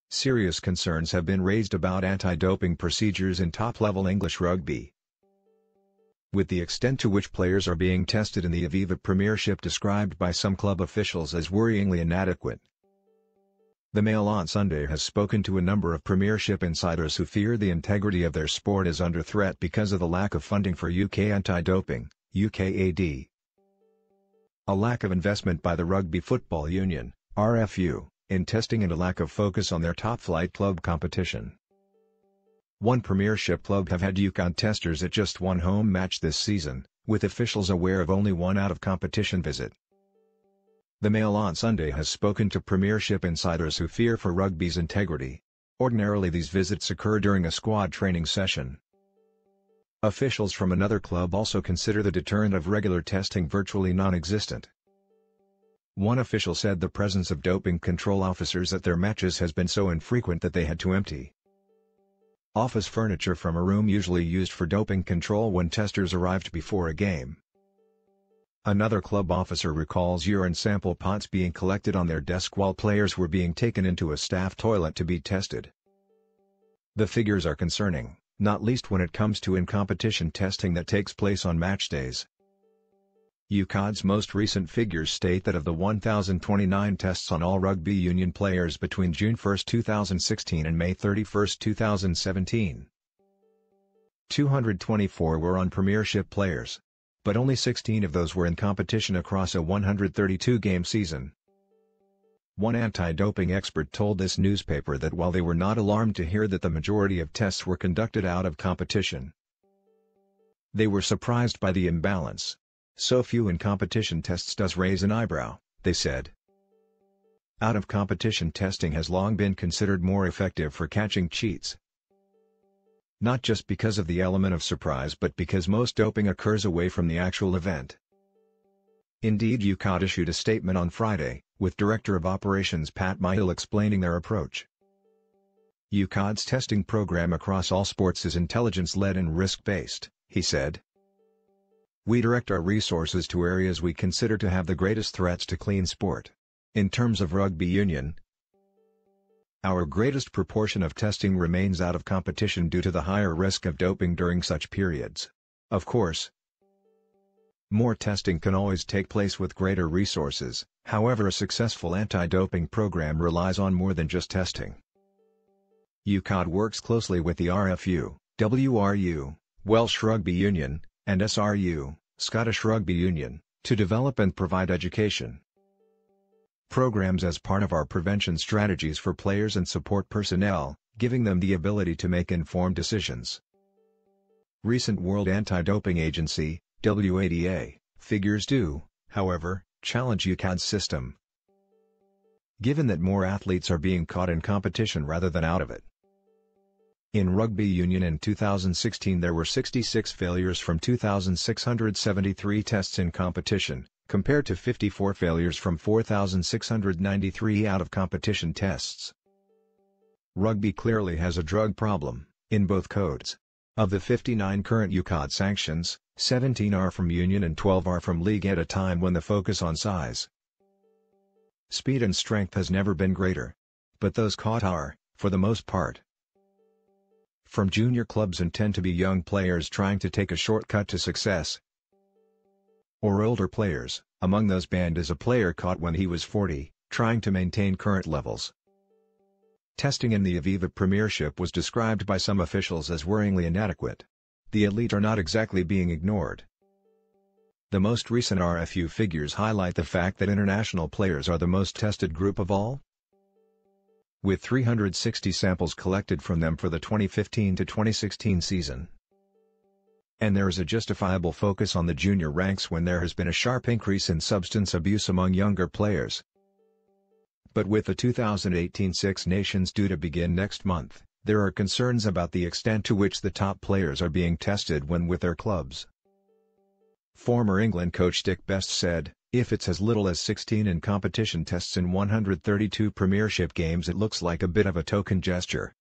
Serious concerns have been raised about anti-doping procedures in top-level English rugby, with the extent to which players are being tested in the Aviva Premiership described by some club officials as worryingly inadequate. The Mail on Sunday has spoken to a number of Premiership insiders who fear the integrity of their sport is under threat because of the lack of funding for UK anti-doping, UKAD. A lack of investment by the Rugby Football Union, RFU, in testing and a lack of focus on their top-flight club competition. One Premiership club have had UKAD testers at just one home match this season, with officials aware of only one out-of-competition visit. The Mail on Sunday has spoken to Premiership insiders who fear for rugby's integrity. Ordinarily these visits occur during a squad training session. Officials from another club also consider the deterrent of regular testing virtually non-existent. One official said the presence of doping control officers at their matches has been so infrequent that they had to empty office furniture from a room usually used for doping control when testers arrived before a game. Another club officer recalls urine sample pots being collected on their desk while players were being taken into a staff toilet to be tested. The figures are concerning, not least when it comes to in-competition testing that takes place on match days. UKAD's most recent figures state that of the 1,029 tests on all rugby union players between June 1, 2016 and May 31, 2017, 224 were on Premiership players, but only 16 of those were in competition across a 132-game season. One anti-doping expert told this newspaper that while they were not alarmed to hear that the majority of tests were conducted out of competition, they were surprised by the imbalance. So few in-competition tests does raise an eyebrow, they said. Out-of-competition testing has long been considered more effective for catching cheats. Not just because of the element of surprise but because most doping occurs away from the actual event. Indeed, UKAD issued a statement on Friday, with Director of Operations Pat Myhill explaining their approach. UKAD's testing program across all sports is intelligence-led and risk-based, he said. We direct our resources to areas we consider to have the greatest threats to clean sport. In terms of rugby union, our greatest proportion of testing remains out of competition due to the higher risk of doping during such periods. Of course, more testing can always take place with greater resources, however a successful anti-doping program relies on more than just testing. UKAD works closely with the RFU, WRU, Welsh Rugby Union, and SRU, Scottish Rugby Union, to develop and provide education programs as part of our prevention strategies for players and support personnel, giving them the ability to make informed decisions. Recent World Anti-Doping Agency, WADA, figures do, however, challenge UKAD's system, given that more athletes are being caught in competition rather than out of it. In rugby union in 2016 there were 66 failures from 2,673 tests in competition, compared to 54 failures from 4,693 out-of-competition tests. Rugby clearly has a drug problem, in both codes. Of the 59 current UKAD sanctions, 17 are from union and 12 are from league at a time when the focus on size, speed and strength has never been greater. But those caught are, for the most part, from junior clubs and tend to be young players trying to take a shortcut to success, or older players. Among those banned is a player caught when he was 40, trying to maintain current levels. Testing in the Aviva Premiership was described by some officials as worryingly inadequate. The elite are not exactly being ignored. The most recent RFU figures highlight the fact that international players are the most tested group of all, with 360 samples collected from them for the 2015 to 2016 season. And there is a justifiable focus on the junior ranks when there has been a sharp increase in substance abuse among younger players. But with the 2018 Six Nations due to begin next month, there are concerns about the extent to which the top players are being tested when with their clubs. Former England coach Dick Best said, "If it's as little as 16 in competition tests in 132 Premiership games it looks like a bit of a token gesture.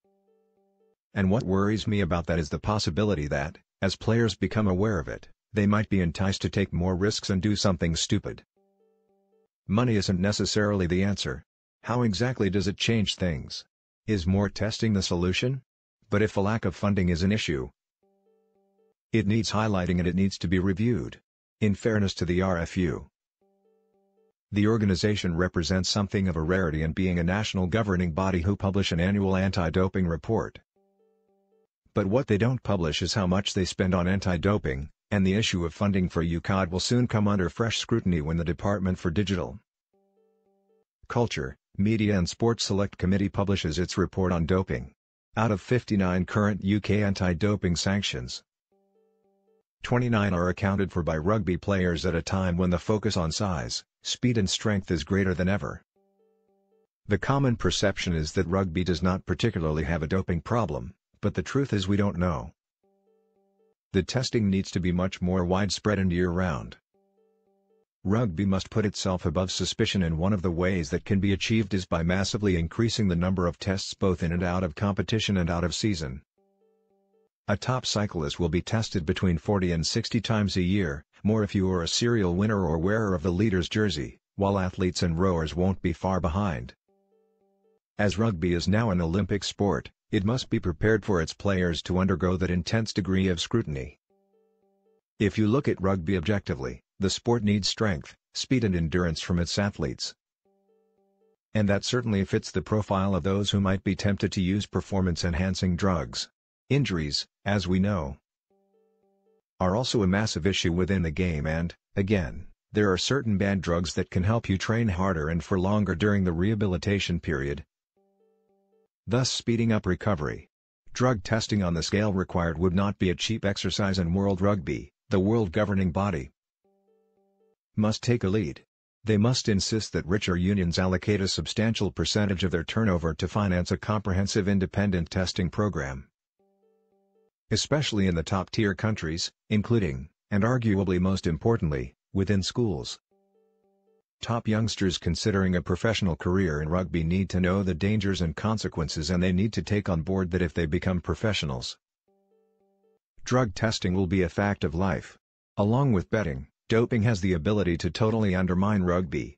And what worries me about that is the possibility that, as players become aware of it, they might be enticed to take more risks and do something stupid. Money isn't necessarily the answer. How exactly does it change things? Is more testing the solution? But if a lack of funding is an issue, it needs highlighting and it needs to be reviewed. In fairness to the RFU, the organization represents something of a rarity in being a national governing body who publish an annual anti-doping report. But what they don't publish is how much they spend on anti-doping, and the issue of funding for UCOD will soon come under fresh scrutiny when the Department for Digital Culture, Media and Sport Select Committee publishes its report on doping. Out of 59 current UK anti-doping sanctions, 29 are accounted for by rugby players at a time when the focus on size, speed and strength is greater than ever. The common perception is that rugby does not particularly have a doping problem, but the truth is we don't know. The testing needs to be much more widespread and year-round. Rugby must put itself above suspicion, and one of the ways that can be achieved is by massively increasing the number of tests both in and out of competition and out of season. A top cyclist will be tested between 40 and 60 times a year, more if you are a serial winner or wearer of the leader's jersey, while athletes and rowers won't be far behind. As rugby is now an Olympic sport, it must be prepared for its players to undergo that intense degree of scrutiny. If you look at rugby objectively, the sport needs strength, speed and endurance from its athletes. And that certainly fits the profile of those who might be tempted to use performance-enhancing drugs. Injuries, as we know, are also a massive issue within the game, and, again, there are certain banned drugs that can help you train harder and for longer during the rehabilitation period, thus speeding up recovery. Drug testing on the scale required would not be a cheap exercise, and World Rugby, the world governing body, must take a lead. They must insist that richer unions allocate a substantial percentage of their turnover to finance a comprehensive independent testing program. Especially in the top-tier countries, including, and arguably most importantly, within schools. Top youngsters considering a professional career in rugby need to know the dangers and consequences, and they need to take on board that if they become professionals, drug testing will be a fact of life. Along with betting, doping has the ability to totally undermine rugby,